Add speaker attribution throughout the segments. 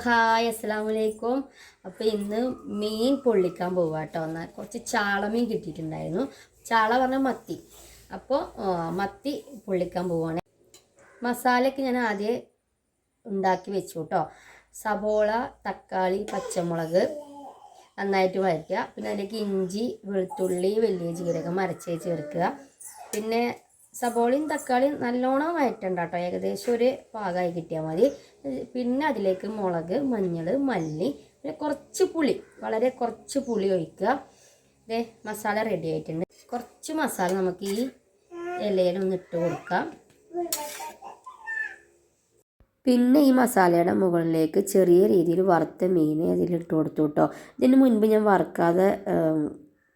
Speaker 1: Hi അസ്സലാമലൈക്കും. അപ്പോൾ ഇന്ന് മീൻ പൊള്ളിക്കാൻ പോവുക കേട്ടോ. എന്നാൽ കുറച്ച് ചാളമീൻ കിട്ടിയിട്ടുണ്ടായിരുന്നു. ചാള പറഞ്ഞാൽ മത്തി. അപ്പോൾ മത്തി പൊള്ളിക്കാൻ പോവുകയാണ്. മസാലയ്ക്ക് ഞാൻ ആദ്യം ഉണ്ടാക്കി വെച്ചു കേട്ടോ. സബോള, തക്കാളി, പച്ചമുളക് നന്നായിട്ട് വഴറ്റുക. പിന്നെ അതിലേക്ക് ഇഞ്ചി, വെളുത്തുള്ളി, വലിയ ജീരകം അരച്ച് ചേർക്കുക. പിന്നെ സബോളയും തക്കാളിയും നല്ലോണം വഴറ്റണ്ട കേട്ടോ. ഏകദേശം ഒരു പാകമായി കിട്ടിയാൽ മതി. പിന്നെ അതിലേക്ക് മുളക്, മഞ്ഞൾ, മല്ലി, പിന്നെ കുറച്ച് പുളി, വളരെ കുറച്ച് പുളി ഒഴിക്കുക. ഇതേ മസാല റെഡി ആയിട്ടുണ്ട്. കുറച്ച് മസാല നമുക്ക് ഈ ഇലയിലൊന്ന് ഇട്ട് കൊടുക്കാം. പിന്നെ ഈ മസാലയുടെ മുകളിലേക്ക് ചെറിയ രീതിയിൽ വറുത്ത മീൻ അതിലിട്ട് കൊടുത്തു കേട്ടോ. ഇതിന് മുൻപ് ഞാൻ വറുക്കാതെ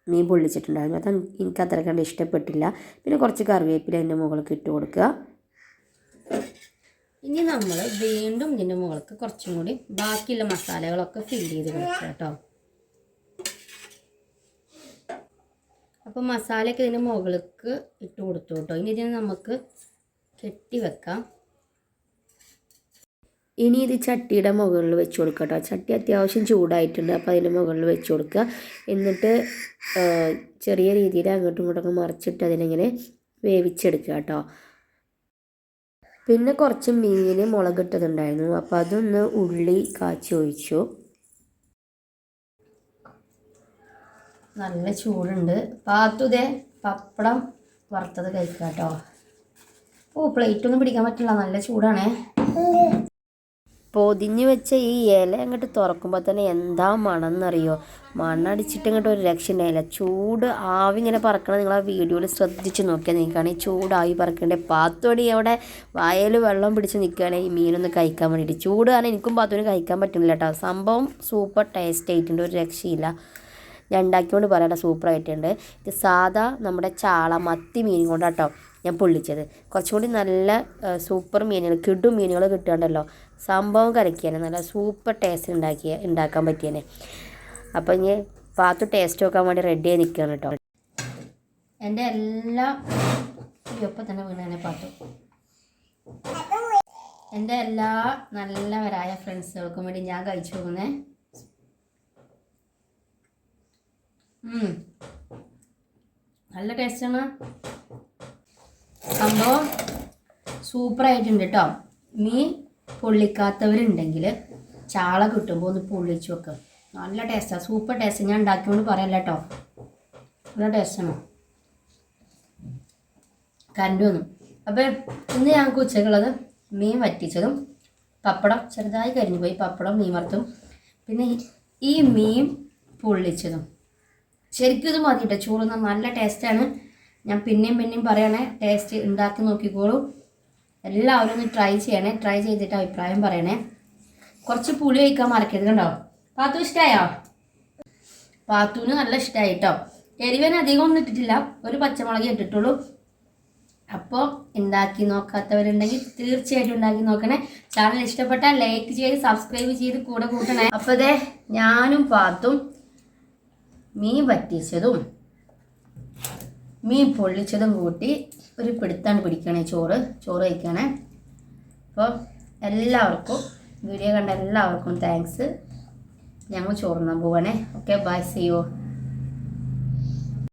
Speaker 1: മീൻ പൊള്ളിച്ചിട്ടുണ്ടായിരുന്നു. അത് എനിക്ക് അത്ര കണ്ട് ഇഷ്ടപ്പെട്ടില്ല. പിന്നെ കുറച്ച് കറിവേപ്പില അതിൻ്റെ മുകളിലേക്ക് ഇട്ട് കൊടുക്കുക. ഇനി നമ്മൾ വീണ്ടും ഇതിൻ്റെ മുകളിലേക്ക് കുറച്ചും കൂടി ബാക്കിയുള്ള മസാലകളൊക്കെ ഫില്ല് ചെയ്ത് കൊടുക്കുക കേട്ടോ. അപ്പോൾ മസാലയൊക്കെ ഇതിൻ്റെ മുകളിലേക്ക് ഇട്ട് കൊടുത്തു കേട്ടോ. ഇനി ഇതിനെ നമുക്ക് കെട്ടി വെക്കാം. ഇനി ഇത് ചട്ടിയുടെ മുകളിൽ വെച്ച് കൊടുക്കുക കേട്ടോ. ചട്ടി അത്യാവശ്യം ചൂടായിട്ടുണ്ട്. അപ്പോൾ അതിൻ്റെ മുകളിൽ വെച്ച് കൊടുക്കുക. എന്നിട്ട് ചെറിയ രീതിയിൽ അങ്ങോട്ടും ഇങ്ങോട്ടൊക്കെ മറിച്ചിട്ട് അതിനെങ്ങനെ വേവിച്ചെടുക്കുക കേട്ടോ. പിന്നെ കുറച്ച് മീൻ മുളകിട്ടതുണ്ടായിരുന്നു. അപ്പോൾ അതൊന്ന് ഉള്ളി കാച്ചി ഒഴിച്ചു. നല്ല ചൂടുണ്ട്. പാത്തുതേ പപ്പടം വറുത്തത് കഴിക്കുക കേട്ടോ. പ്ലേറ്റൊന്നും പിടിക്കാൻ പറ്റില്ല, നല്ല ചൂടാണേ. പൊതിഞ്ഞ് വെച്ച ഈ ഇല അങ്ങോട്ട് തുറക്കുമ്പോൾ തന്നെ എന്താ മണം എന്നറിയോ. മണ്ണടിച്ചിട്ട് ഇങ്ങോട്ട് ഒരു രക്ഷയുണ്ടായില്ല. ചൂട് ആവി ഇങ്ങനെ പറക്കണം. നിങ്ങൾ ആ വീഡിയോയിൽ ശ്രദ്ധിച്ച് നോക്കിയാൽ നിൽക്കുകയാണെങ്കിൽ ചൂടാവി പറക്കണ്ടേ. പാത്തോടി അവിടെ വായയിൽ വെള്ളം പിടിച്ച് നിൽക്കുകയാണെങ്കിൽ ഈ മീനൊന്ന് കഴിക്കാൻ വേണ്ടിയിട്ട്. ചൂട് കാരണം എനിക്കും പാത്തോന് കഴിക്കാൻ പറ്റുന്നില്ല കേട്ടോ. സംഭവം സൂപ്പർ ടേസ്റ്റ് ആയിട്ടുണ്ട്, ഒരു രക്ഷയില്ല. ഞാൻ ഉണ്ടാക്കിക്കൊണ്ട് പറയാം, സൂപ്പറായിട്ടുണ്ട്. ഇത് സാധാ നമ്മുടെ ചാള മത്തി മീൻ കൊണ്ടാട്ടോ ഞാൻ പൊള്ളിച്ചത്. കുറച്ചും കൂടി നല്ല സൂപ്പർ മീനുകൾ, കിടും മീനുകൾ കിട്ടുകയുണ്ടല്ലോ. സംഭവം കലക്കിയാണ്, നല്ല സൂപ്പർ ടേസ്റ്റ് ഉണ്ടാക്കാൻ പറ്റിയേനെ. അപ്പോൾ ഇനി പാത്തു ടേസ്റ്റ് നോക്കാൻ വേണ്ടി റെഡിയായി നിൽക്കുകയാണ് കേട്ടോ. എൻ്റെ എല്ലാ ഒപ്പം തന്നെ വീണേ പാത്തു. എൻ്റെ എല്ലാ നല്ലവരായ ഫ്രണ്ട്സുകൾക്കും വേണ്ടി ഞാൻ കഴിച്ചു പോകുന്നേ. നല്ല ടേസ്റ്റാണ്. സംഭവം സൂപ്പറായിട്ടുണ്ട് കേട്ടോ. മീൻ പൊള്ളിക്കാത്തവരുണ്ടെങ്കിൽ ചാള കിട്ടുമ്പോൾ ഒന്ന് പൊള്ളിച്ച് വെക്കുക. നല്ല ടേസ്റ്റാണ്, സൂപ്പർ ടേസ്റ്റ്. ഞാൻ ഉണ്ടാക്കിയോണ്ട് പറയല്ല കേട്ടോ, നല്ല ടേസ്റ്റാണ്. കറണ്ട് വന്നു. അപ്പോൾ ഇന്ന് ഞങ്ങൾക്ക് ഉച്ചക്കുള്ളത് മീൻ വറ്റിച്ചതും പപ്പടം ചെറുതായി കരിഞ്ഞു പോയി, പപ്പടം മീൻ വറുത്തും, പിന്നെ ഈ മീൻ പൊള്ളിച്ചതും. ശരിക്കും ഇത് മതി കേട്ടോ. ചോറുന്ന നല്ല ടേസ്റ്റാണ്. ഞാൻ പിന്നെയും പറയണേ, ടേസ്റ്റ് ഉണ്ടാക്കി നോക്കിക്കോളൂ. എല്ലാവരും ഒന്ന് ട്രൈ ചെയ്യണേ. ട്രൈ ചെയ്തിട്ട് അഭിപ്രായം പറയണേ. കുറച്ച് പുളി ഒഴിക്കാൻ മറക്കരുത് കണ്ടോ. പാത്തു ഇഷ്ടമായോ? പാത്തുവിന് നല്ല ഇഷ്ടമായി കേട്ടോ. എരിവന് അധികം ഒന്നും ഇട്ടിട്ടില്ല, ഒരു പച്ചമുളക് ഇട്ടിട്ടുള്ളൂ. അപ്പോൾ ഉണ്ടാക്കി നോക്കാത്തവരുണ്ടെങ്കിൽ തീർച്ചയായിട്ടും ഉണ്ടാക്കി നോക്കണേ. ചാനൽ ഇഷ്ടപ്പെട്ടാൽ ലൈക്ക് ചെയ്ത് സബ്സ്ക്രൈബ് ചെയ്ത് കൂടെ കൂട്ടണേ. അപ്പോൾ അതെ ഞാനും പാത്തും മീൻ വറ്റിച്ചതും മീൻ പൊള്ളിച്ചതും കൂട്ടി ഒരു പിടുത്താണ് പിടിക്കണേ. ചോറ് കഴിക്കണേ. അപ്പോൾ എല്ലാവർക്കും വീഡിയോ കണ്ട എല്ലാവർക്കും താങ്ക്സ്. ഞങ്ങൾ ചോറുണ്ണാൻ പോവാണേ. Okay, bye, see U.